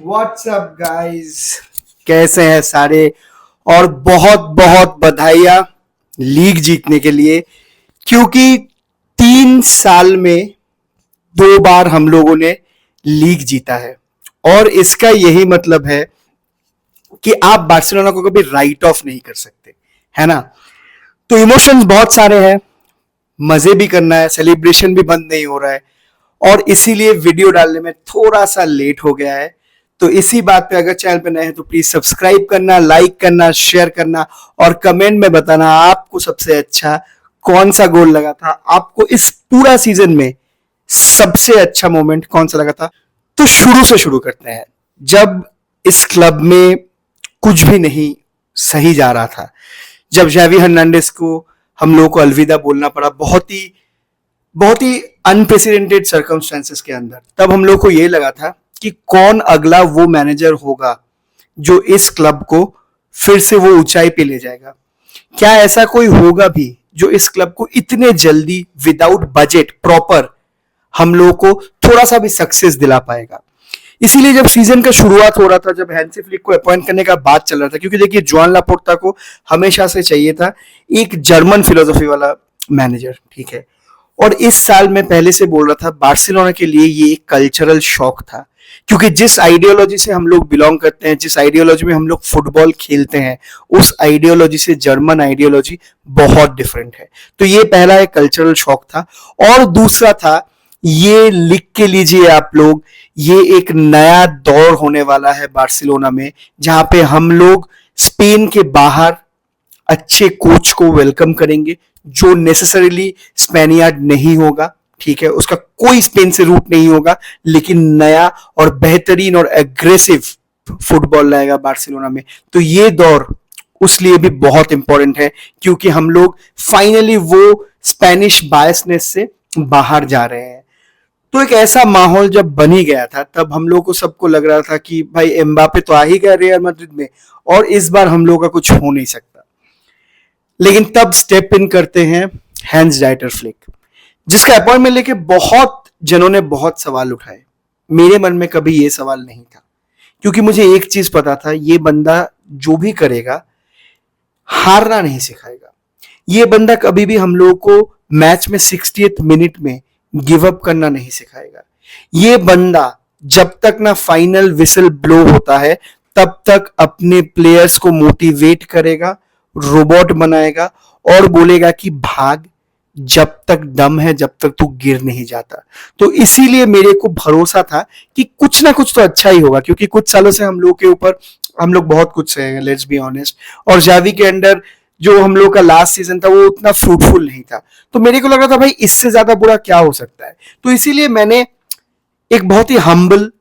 WhatsApp guys, कैसे हैं सारे। और बहुत बहुत बधाइयाँ लीग जीतने के लिए, क्योंकि 3 साल में 2 बार हम लोगों ने लीग जीता है। और इसका यही मतलब है कि आप बार्सिलोना को कभी राइट ऑफ नहीं कर सकते, है ना। तो इमोशंस बहुत सारे हैं, मजे भी करना है, सेलिब्रेशन भी बंद नहीं हो रहा है, और इसीलिए वीडियो डालने में थोड़ा सा लेट हो गया है। तो इसी बात पे अगर चैनल पे नए हैं तो प्लीज सब्सक्राइब करना, लाइक करना, शेयर करना, और कमेंट में बताना आपको सबसे अच्छा कौन सा गोल लगा था, आपको इस पूरा सीजन में सबसे अच्छा मोमेंट कौन सा लगा था। तो शुरू से शुरू करते हैं। जब इस क्लब में कुछ भी नहीं सही जा रहा था, जब जावी हर्नांडेस को हम लोगों को अलविदा बोलना पड़ा बहुत ही अनप्रेसिडेंटेड सर्कमस्टेंसेस के अंदर, तब हम लोग को ये लगा था कि कौन अगला वो मैनेजर होगा जो इस क्लब को फिर से वो ऊंचाई पे ले जाएगा। क्या ऐसा कोई होगा भी जो इस क्लब को इतने जल्दी विदाउट बजट प्रॉपर हम लोगों को थोड़ा सा भी सक्सेस दिला पाएगा। इसीलिए जब सीजन का शुरुआत हो रहा था, जब हैंसी फ्लिक को अपॉइंट करने का बात चल रहा था, क्योंकि देखिए जोआन लापोर्ता को हमेशा से चाहिए था एक जर्मन फिलोसफी वाला मैनेजर, ठीक है। और इस साल मैं पहले से बोल रहा था बार्सिलोना के लिए ये एक कल्चरल शॉक था, क्योंकि जिस आइडियोलॉजी से हम लोग बिलोंग करते हैं, जिस आइडियोलॉजी में हम लोग फुटबॉल खेलते हैं, उस आइडियोलॉजी से जर्मन आइडियोलॉजी बहुत डिफरेंट है। तो ये पहला एक कल्चरल शॉक था। और दूसरा था, ये लिख के लीजिए आप लोग, ये एक नया दौर होने वाला है बार्सिलोना में, जहां पे हम लोग स्पेन के बाहर अच्छे कोच को वेलकम करेंगे, जो नेसेसरीली स्पेनियार्ड नहीं होगा, ठीक है, उसका कोई स्पेन से रूट नहीं होगा, लेकिन नया और बेहतरीन और एग्रेसिव फुटबॉल लाएगा बार्सिलोना में। तो ये दौर उस लिए भी बहुत इंपॉर्टेंट है, क्योंकि हम लोग फाइनली वो स्पेनिश बायसनेस से बाहर जा रहे हैं। तो एक ऐसा माहौल जब बन ही गया था, तब हम लोग को सबको लग रहा था कि भाई एम्बापे तो आ ही गया रियल मैड्रिड में, और इस बार हम लोग का कुछ हो नहीं सकता। लेकिन तब स्टेप इन करते हैं हैंस डाइटर फ्लिक, जिसका अपॉइंटमेंट लेके बहुत जनों ने बहुत सवाल उठाए। मेरे मन में कभी ये सवाल नहीं था, क्योंकि मुझे एक चीज पता था, ये बंदा जो भी करेगा हारना नहीं सिखाएगा। ये बंदा कभी भी हम लोगों को मैच में 60th मिनट में गिव अप करना नहीं सिखाएगा। ये बंदा जब तक ना फाइनल विसल ब्लो होता है, तब तक अपने प्लेयर्स को मोटिवेट करेगा, रोबोट बनाएगा, और बोलेगा कि भाग, जब तक दम है, जब तक तू गिर नहीं जाता। तो इसीलिए मेरे को भरोसा था कि कुछ ना कुछ तो अच्छा ही होगा, क्योंकि कुछ सालों से हम लोग के ऊपर हम लोग बहुत कुछ सहे हैं, लेट्स बी ऑनेस्ट। और जावी के अंडर जो हम लोग का लास्ट सीजन था वो उतना फ्रूटफुल नहीं था, तो मेरे को लग रहा था भाई इससे ज्यादा बुरा क्या हो सकता है। तो इसीलिए मैंने एक बहुत ही हम्बल,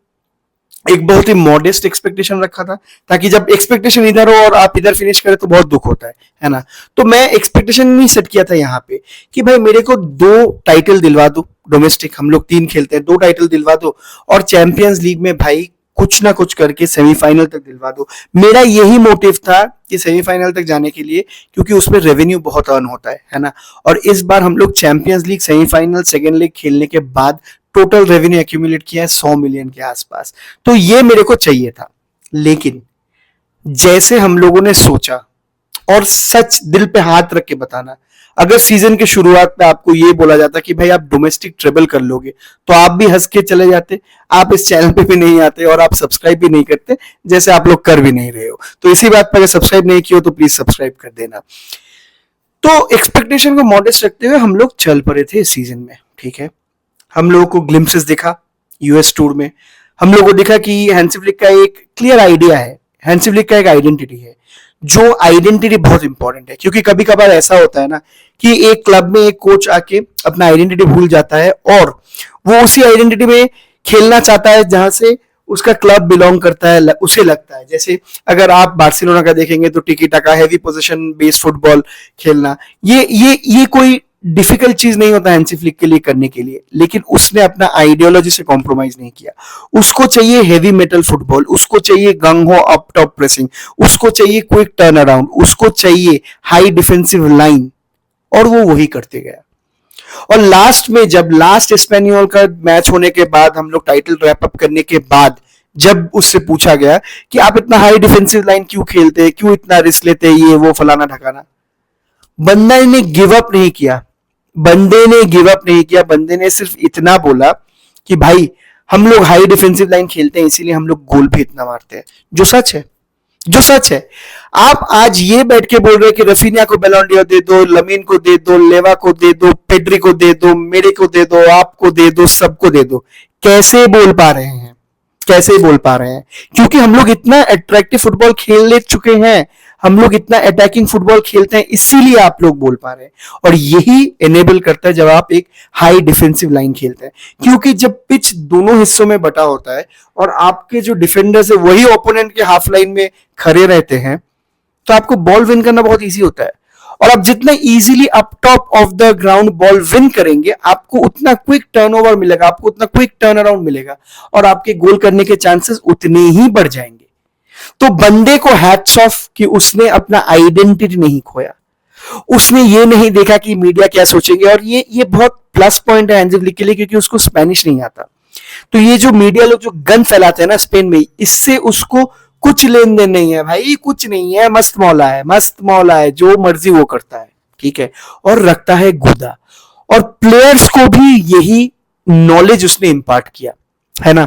एक बहुत ही मॉडेस्ट एक्सपेक्टेशन रखा था, ताकि जब एक्सपेक्टेशन इधर हो और आप इधर फिनिश करें तो बहुत दुख होता है ना। तो मैं एक्सपेक्टेशन नहीं सेट किया था यहाँ पे कि भाई मेरे को 2 टाइटल दिलवा दो, डोमेस्टिक हम लोग 3 खेलते हैं, 2 टाइटल दिलवा दो, और चैंपियंस लीग में भाई कुछ ना कुछ करके सेमीफाइनल तक दिलवा दो। मेरा यही मोटिव था कि सेमीफाइनल तक जाने के लिए, क्योंकि उसमें रेवेन्यू बहुत अर्न होता है ना। और इस बार हम लोग champions league semifinal second league खेलने के बाद टोटल रेवेन्यू एक्यूमुलेट किया है 100 मिलियन के आसपास। तो ये मेरे को चाहिए था। लेकिन जैसे हम लोगों ने सोचा, और सच दिल पे हाथ रख के बताना, अगर सीजन के शुरुआत में आपको ये बोला जाता कि भाई आप डोमेस्टिक ट्रेबल कर लोगे, तो आप भी हंस के चले जाते, आप इस चैनल पे भी नहीं आते, और आप सब्सक्राइब भी नहीं करते, जैसे आप लोग कर भी नहीं रहे हो। तो इसी बात पर अगर सब्सक्राइब नहीं किया हो तो प्लीज सब्सक्राइब कर देना। तो एक्सपेक्टेशन को मॉडेस्ट रखते हुए हम लोग चल पड़े थे इस सीजन में, ठीक है। हम लोगों को ग्लिम्पसेस दिखा यूएस टूर में, हम लोगों को दिखा कि हैंसी फ्लिक का एक क्लियर आइडिया है, हैंसी फ्लिक का एक आइडेंटिटी है, जो आइडेंटिटी बहुत इंपॉर्टेंट है। क्योंकि कभी कभार ऐसा होता है ना कि एक क्लब में एक कोच आके अपना आइडेंटिटी भूल जाता है, और वो उसी आइडेंटिटी में खेलना चाहता है जहां से उसका क्लब बिलोंग करता है, उसे लगता है। जैसे अगर आप बार्सिलोना का देखेंगे तो टिकी टाका, हैवी पोजीशन बेस्ड फुटबॉल खेलना, ये कोई डिफिकल्ट चीज नहीं होता हैंसी फ्लिक के लिए करने के लिए, लेकिन उसने अपना आइडियोलॉजी से कॉम्प्रोमाइज नहीं किया। उसको चाहिए हेवी मेटल फुटबॉल, उसको चाहिए गंग हो अप टॉप प्रेसिंग, उसको चाहिए क्विक टर्न अराउंड, उसको चाहिए हाई डिफेंसिव लाइन, और वो वही करते गया। और लास्ट में जब लास्ट स्पेनियोल का मैच होने के बाद, हम लोग टाइटल रैप अप करने के बाद जब उससे पूछा गया कि आप इतना हाई डिफेंसिव लाइन क्यों खेलते हैं, क्यों इतना रिस्क लेते हैं, ये वो फलाना ढकाना, बंदे ने गिव अप नहीं किया। बंदे ने सिर्फ इतना बोला कि भाई हम लोग हाई डिफेंसिव लाइन खेलते हैं, इसीलिए हम लोग गोल भी इतना मारते हैं। जो सच है। आप आज ये बैठ के बोल रहे हैं कि रफीनिया को बैलोन डोर दे दो, लमीन को दे दो, लेवा को दे दो, पेड्री को दे दो, मेरे को दे दो, आपको दे दो, सबको दे दो। कैसे बोल पा रहे हैं? क्योंकि हम लोग इतना अट्रैक्टिव फुटबॉल खेल ले चुके हैं, हम लोग इतना अटैकिंग फुटबॉल खेलते हैं, इसीलिए आप लोग बोल पा रहे हैं। और यही एनेबल करता है जब आप एक हाई डिफेंसिव लाइन खेलते हैं, क्योंकि जब पिच दोनों हिस्सों में बटा होता है और आपके जो डिफेंडर्स है वही ओपोनेंट के हाफ लाइन में खड़े रहते हैं, तो आपको बॉल विन करना बहुत ईजी होता है। और आप जितना easily up top of the ground ball win करेंगे, आपको उतना क्विक टर्नओवर मिलेगा, आपको उतना क्विक टर्न अराउंड मिलेगा, और आपके गोल करने के चांसेस उतने ही बढ़ जाएंगे। तो बंदे को हैट्स ऑफ कि उसने अपना आइडेंटिटी नहीं खोया। उसने ये नहीं देखा कि मीडिया क्या सोचेंगे, और ये बहुत प्लस पॉइंट है हैंजी फ्लिक के लिए, क्योंकि उसको स्पेनिश नहीं आता। तो ये जो मीडिया लोग जो गन फैलाते हैं ना स्पेन में, इससे उसको कुछ लेन देन नहीं है भाई, कुछ नहीं है। मस्त मौला है, जो मर्जी वो करता है, ठीक है, और रखता है गुदा। और प्लेयर्स को भी यही नॉलेज उसने इंपार्ट किया, है ना।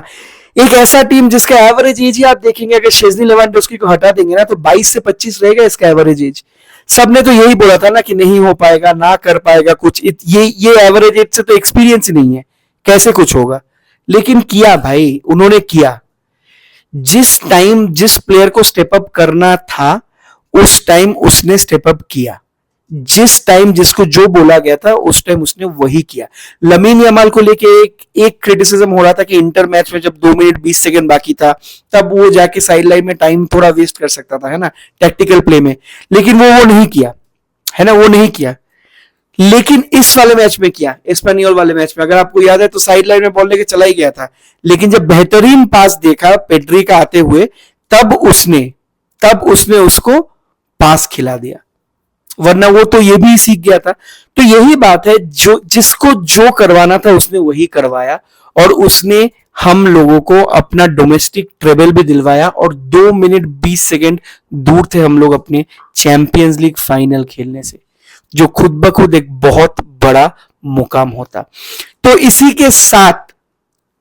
एक ऐसा टीम जिसका एवरेज एज ही आप देखेंगे, अगर शेज़नी लेवांडोव्स्की को हटा देंगे ना, तो 22 से 25 रहेगा इसका एवरेज एज। सबने तो यही बोला था ना कि नहीं हो पाएगा, ना कर पाएगा कुछ, ये एवरेज एज से तो एक्सपीरियंस ही नहीं है, कैसे कुछ होगा। लेकिन किया भाई, उन्होंने किया। जिस टाइम जिस प्लेयर को स्टेप अप करना था, उस टाइम उसने स्टेप अप किया। जिस टाइम जिसको जो बोला गया था, उस टाइम उसने वही किया। लमीन यमाल को लेके एक क्रिटिसिज्म हो रहा था कि इंटर मैच में जब 2 मिनट 20 सेकंड बाकी था, तब वो जाके साइड लाइन में टाइम थोड़ा वेस्ट कर सकता था, है ना, टैक्टिकल प्ले में। लेकिन वो नहीं किया, है ना, वो नहीं किया। लेकिन इस वाले मैच में किया, एस्पेनियोल वाले मैच में, अगर आपको याद है तो साइड लाइन में बॉल लेके चला ही गया था। लेकिन जब बेहतरीन पास देखा पेड्री का आते हुए, तब उसने उसको पास खिला दिया, वरना वो तो ये भी सीख गया था। तो यही बात है, जो जिसको जो करवाना था उसने वही करवाया, और उसने हम लोगों को अपना डोमेस्टिक ट्रेबल भी दिलवाया, और 2 मिनट 20 सेकंड दूर थे हम लोग अपने चैंपियंस लीग फाइनल खेलने से, जो खुद ब खुद एक बहुत बड़ा मुकाम होता। तो इसी के साथ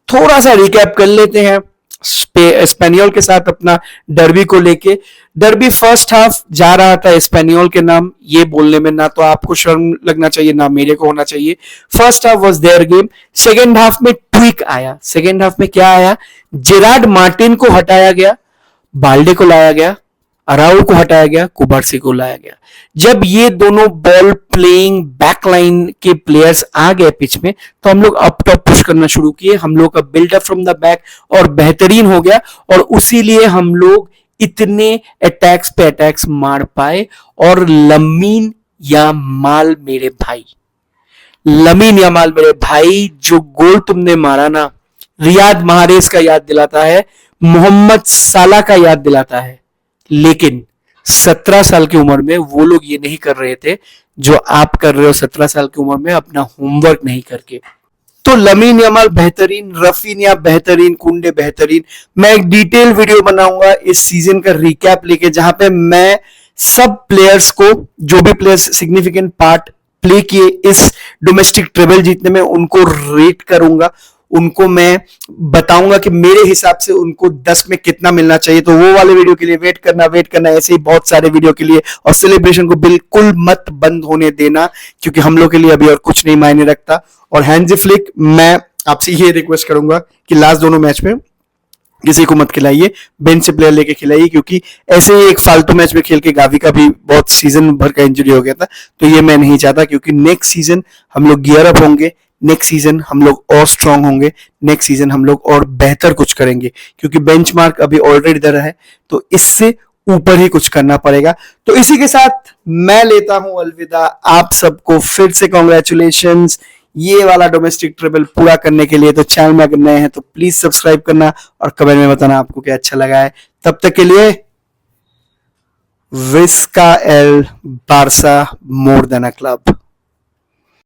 थोड़ा सा रिकैप कर लेते हैं एस्पेनियोल के साथ अपना डर्बी को लेके। डर्बी फर्स्ट हाफ जा रहा था एस्पेनियोल के नाम, ये बोलने में ना तो आपको शर्म लगना चाहिए, ना मेरे को होना चाहिए। First half was their game. Second half में ट्विक आया। सेकेंड हाफ में क्या आया? जेरार्ड मार्टिन को हटाया गया, बाल्डे को लाया गया, अराउ को हटाया गया, कुबार्सी को लाया गया। जब ये दोनों बॉल प्लेइंग बैकलाइन के प्लेयर्स आ गए पिच में, तो हम लोग अप टॉप पुश करना शुरू किए। हम लोग का बिल्डअप फ्रॉम द बैक और बेहतरीन हो गया, और उसी लिए हम लोग इतने अटैक्स पे अटैक्स मार पाए। और लमीन यामाल मेरे भाई, जो गोल तुमने मारा ना, रियाद माहरेज का याद दिलाता है, मोहम्मद साला का याद दिलाता है। लेकिन 17 साल की उम्र में वो लोग ये नहीं कर रहे थे जो आप कर रहे हो 17 साल की उम्र में अपना होमवर्क नहीं करके। तो लमीन यमाल बेहतरीन, रफीनिया बेहतरीन, कुंडे बेहतरीन। मैं एक डिटेल वीडियो बनाऊंगा इस सीजन का रिकैप लेके, जहां पे मैं सब प्लेयर्स को, जो भी प्लेयर्स सिग्निफिकेंट पार्ट प्ले किए इस डोमेस्टिक ट्रेबल जीतने में, उनको रेट करूंगा, उनको मैं बताऊंगा कि मेरे हिसाब से उनको 10 में कितना मिलना चाहिए। तो वो वाले वीडियो के लिए वेट करना। ऐसे ही बहुत सारे वीडियो के लिए, और सेलिब्रेशन को बिल्कुल मत बंद होने देना, क्योंकि हम लोग के लिए अभी और कुछ नहीं मायने रखता। और हैंजी फ्लिक, मैं आपसे ये रिक्वेस्ट करूंगा कि लास्ट दोनों मैच में किसी को मत खिलाइए, बेंच से प्लेयर लेके खिलाइए, क्योंकि ऐसे ही एक फालतू मैच में खेल के गावी का भी बहुत सीजन भर का इंजरी हो गया था। तो ये मैं नहीं चाहता, क्योंकि नेक्स्ट सीजन हम लोग गियर अप होंगे, नेक्स्ट सीजन हम लोग और स्ट्रांग होंगे, नेक्स्ट सीजन हम लोग और बेहतर कुछ करेंगे, क्योंकि बेंचमार्क अभी ऑलरेडी इधर है, तो इससे ऊपर ही कुछ करना पड़ेगा। तो इसी के साथ मैं लेता हूं अलविदा। आप सबको फिर से कॉन्ग्रेचुलेशंस ये वाला डोमेस्टिक ट्रेबल पूरा करने के लिए। तो चैनल में अगर नए हैं तो प्लीज सब्सक्राइब करना, और कमेंट में बताना आपको क्या अच्छा लगा है। तब तक के लिए विस्का एल Barca more than a club.